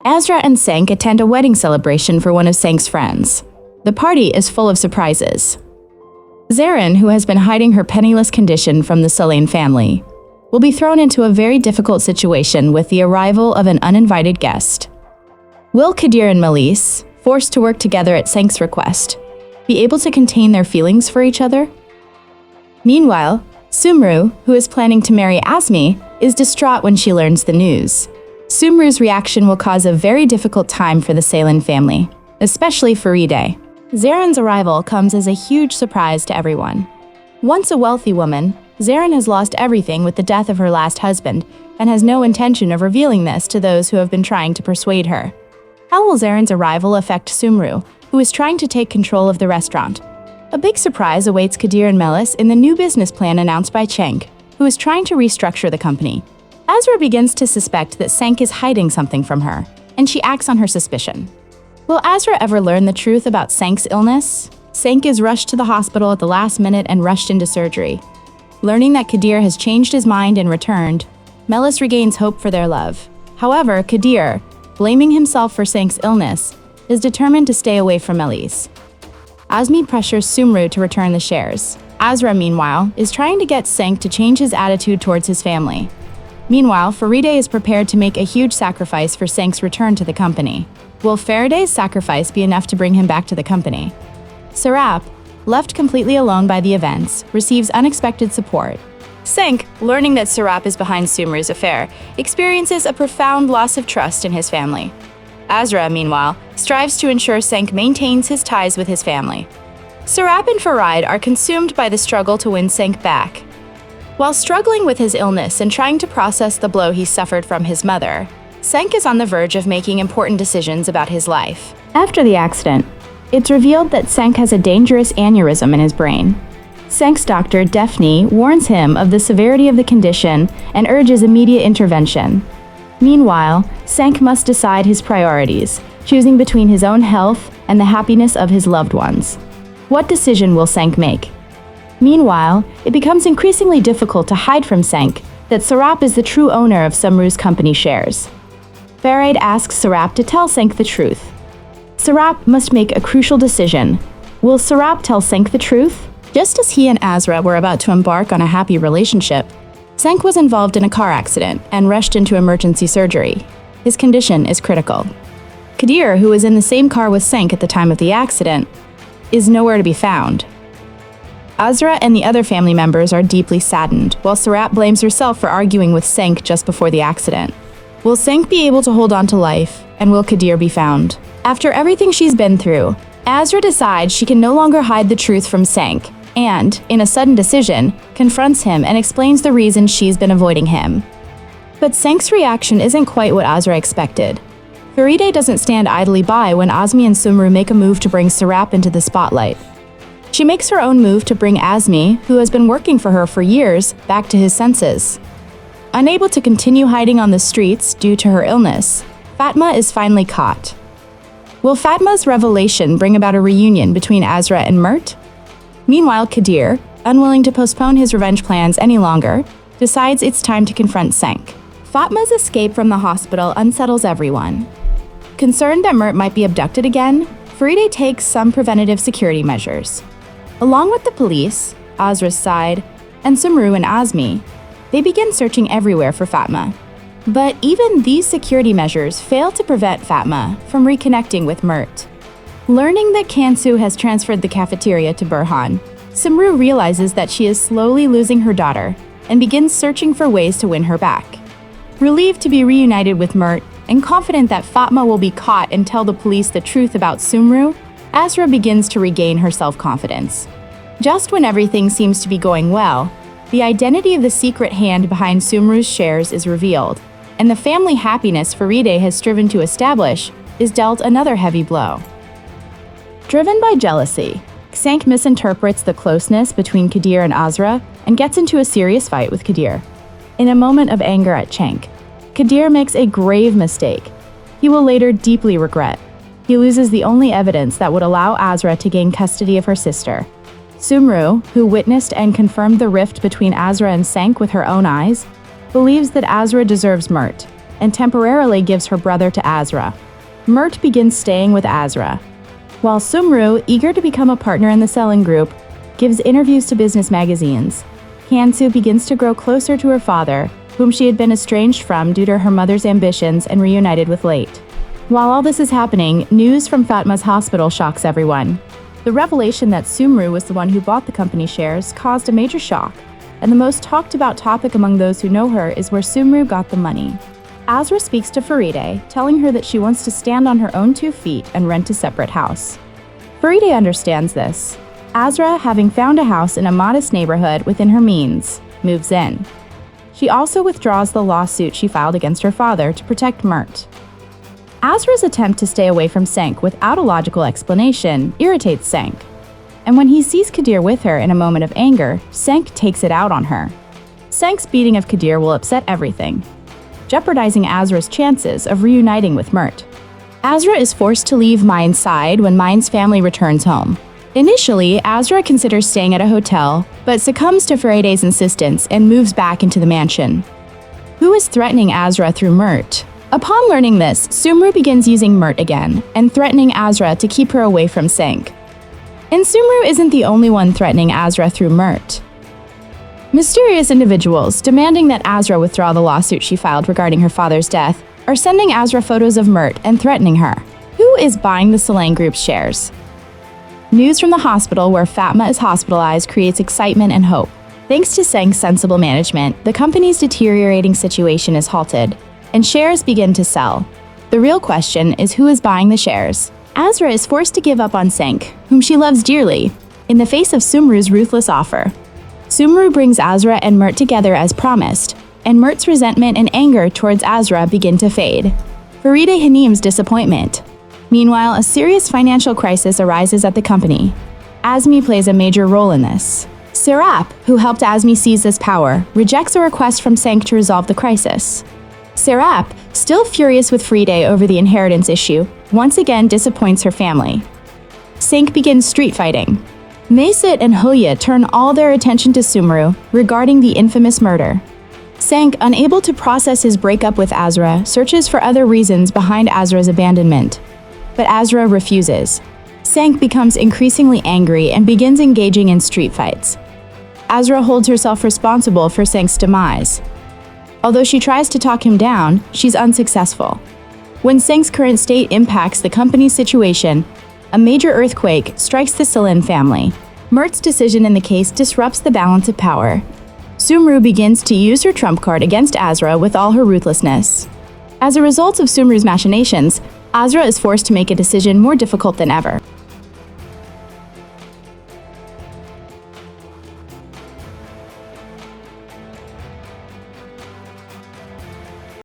Azra and Senk attend a wedding celebration for one of Senk's friends. The party is full of surprises. Zarin, who has been hiding her penniless condition from the Selene family, will be thrown into a very difficult situation with the arrival of an uninvited guest. Will Kadir and Melis, forced to work together at Senk's request, be able to contain their feelings for each other? Meanwhile, Sumru, who is planning to marry Azmi, is distraught when she learns the news. Sumru's reaction will cause a very difficult time for the Selene family, especially Faride. Zarin's arrival comes as a huge surprise to everyone. Once a wealthy woman, Zarin has lost everything with the death of her last husband and has no intention of revealing this to those who have been trying to persuade her. How will Zarin's arrival affect Sumru, who is trying to take control of the restaurant? A big surprise awaits Kadir and Melis in the new business plan announced by Cenk, who is trying to restructure the company. Azra begins to suspect that Senk is hiding something from her, and she acts on her suspicion. Will Azra ever learn the truth about Senk's illness? Senk is rushed to the hospital at the last minute and rushed into surgery. Learning that Kadir has changed his mind and returned, Melis regains hope for their love. However, Kadir, blaming himself for Senk's illness, is determined to stay away from Melis. Azmi pressures Sumru to return the shares. Azra, meanwhile, is trying to get Senk to change his attitude towards his family. Meanwhile, Faride is prepared to make a huge sacrifice for Senk's return to the company. Will Faride's sacrifice be enough to bring him back to the company? Serap, left completely alone by the events, receives unexpected support. Senk, learning that Serap is behind Sumru's affair, experiences a profound loss of trust in his family. Azra, meanwhile, strives to ensure Senk maintains his ties with his family. Serap and Faride are consumed by the struggle to win Senk back. While struggling with his illness and trying to process the blow he suffered from his mother, Senk is on the verge of making important decisions about his life. After the accident, it's revealed that Senk has a dangerous aneurysm in his brain. Senk's doctor, Daphne, warns him of the severity of the condition and urges immediate intervention. Meanwhile, Senk must decide his priorities, choosing between his own health and the happiness of his loved ones. What decision will Senk make? Meanwhile, it becomes increasingly difficult to hide from Senk that Serap is the true owner of Sumru's company shares. Faride asks Serap to tell Senk the truth. Serap must make a crucial decision. Will Serap tell Senk the truth? Just as he and Azra were about to embark on a happy relationship, Senk was involved in a car accident and rushed into emergency surgery. His condition is critical. Kadir, who was in the same car with Senk at the time of the accident, is nowhere to be found. Azra and the other family members are deeply saddened, while Serap blames herself for arguing with Senk just before the accident. Will Senk be able to hold on to life, and will Kadir be found? After everything she's been through, Azra decides she can no longer hide the truth from Senk, and, in a sudden decision, confronts him and explains the reason she's been avoiding him. But Senk's reaction isn't quite what Azra expected. Faride doesn't stand idly by when Azmi and Sumru make a move to bring Serap into the spotlight. She makes her own move to bring Azmi, who has been working for her for years, back to his senses. Unable to continue hiding on the streets due to her illness, Fatma is finally caught. Will Fatma's revelation bring about a reunion between Azra and Mert? Meanwhile, Kadir, unwilling to postpone his revenge plans any longer, decides it's time to confront Senk. Fatma's escape from the hospital unsettles everyone. Concerned that Mert might be abducted again, Faride takes some preventative security measures. Along with the police, Azra's side, and Sumru and Azmi, they begin searching everywhere for Fatma. But even these security measures fail to prevent Fatma from reconnecting with Mert. Learning that Kansu has transferred the cafeteria to Burhan, Sumru realizes that she is slowly losing her daughter and begins searching for ways to win her back. Relieved to be reunited with Mert and confident that Fatma will be caught and tell the police the truth about Sumru, Azra begins to regain her self-confidence. Just when everything seems to be going well, the identity of the secret hand behind Sumru's shares is revealed, and the family happiness Faride has striven to establish is dealt another heavy blow. Driven by jealousy, Senk misinterprets the closeness between Kadir and Azra and gets into a serious fight with Kadir. In a moment of anger at Cenk, Kadir makes a grave mistake he will later deeply regret. He loses the only evidence that would allow Azra to gain custody of her sister. Sumru, who witnessed and confirmed the rift between Azra and Senk with her own eyes, believes that Azra deserves Mert. and temporarily gives her brother to Azra. Mert begins staying with Azra, while Sumru, eager to become a partner in the selling group, gives interviews to business magazines. Hansu begins to grow closer to her father, whom she had been estranged from due to her mother's ambitions and reunited with late. While all this is happening, news from Fatma's hospital shocks everyone. The revelation that Sumru was the one who bought the company shares caused a major shock, and the most talked about topic among those who know her is where Sumru got the money. Azra speaks to Faride, telling her that she wants to stand on her own 2 feet and rent a separate house. Faride understands this. Azra, having found a house in a modest neighborhood within her means, moves in. She also withdraws the lawsuit she filed against her father to protect Mert. Azra's attempt to stay away from Senk without a logical explanation irritates Senk, and when he sees Kadir with her in a moment of anger, Senk takes it out on her. Senk's beating of Kadir will upset everything, jeopardizing Azra's chances of reuniting with Mert. Azra is forced to leave Mine's side when Mine's family returns home. Initially, Azra considers staying at a hotel, but succumbs to Faride's insistence and moves back into the mansion. Who is threatening Azra through Mert? Upon learning this, Sumru begins using Mert again and threatening Azra to keep her away from Senk. And Sumru isn't the only one threatening Azra through Mert. Mysterious individuals demanding that Azra withdraw the lawsuit she filed regarding her father's death are sending Azra photos of Mert and threatening her. Who is buying the Salang Group's shares? News from the hospital where Fatma is hospitalized creates excitement and hope. Thanks to Senk's sensible management, the company's deteriorating situation is halted, and shares begin to sell. The real question is who is buying the shares. Azra is forced to give up on Senk, whom she loves dearly, in the face of Sumru's ruthless offer. Sumru brings Azra and Mert together as promised, and Mert's resentment and anger towards Azra begin to fade. Faride Hanim's disappointment. Meanwhile, a serious financial crisis arises at the company. Azmi plays a major role in this. Serap, who helped Azmi seize this power, rejects a request from Senk to resolve the crisis. Serap, still furious with Faride over the inheritance issue, once again disappoints her family. Senk begins street fighting. Maysit and Huya turn all their attention to Sumru regarding the infamous murder. Senk, unable to process his breakup with Azra, searches for other reasons behind Azra's abandonment. But Azra refuses. Senk becomes increasingly angry and begins engaging in street fights. Azra holds herself responsible for Senk's demise. Although she tries to talk him down, she's unsuccessful. When Senk's current state impacts the company's situation, a major earthquake strikes the Salin family. Mert's decision in the case disrupts the balance of power. Sumru begins to use her trump card against Azra with all her ruthlessness. As a result of Sumru's machinations, Azra is forced to make a decision more difficult than ever.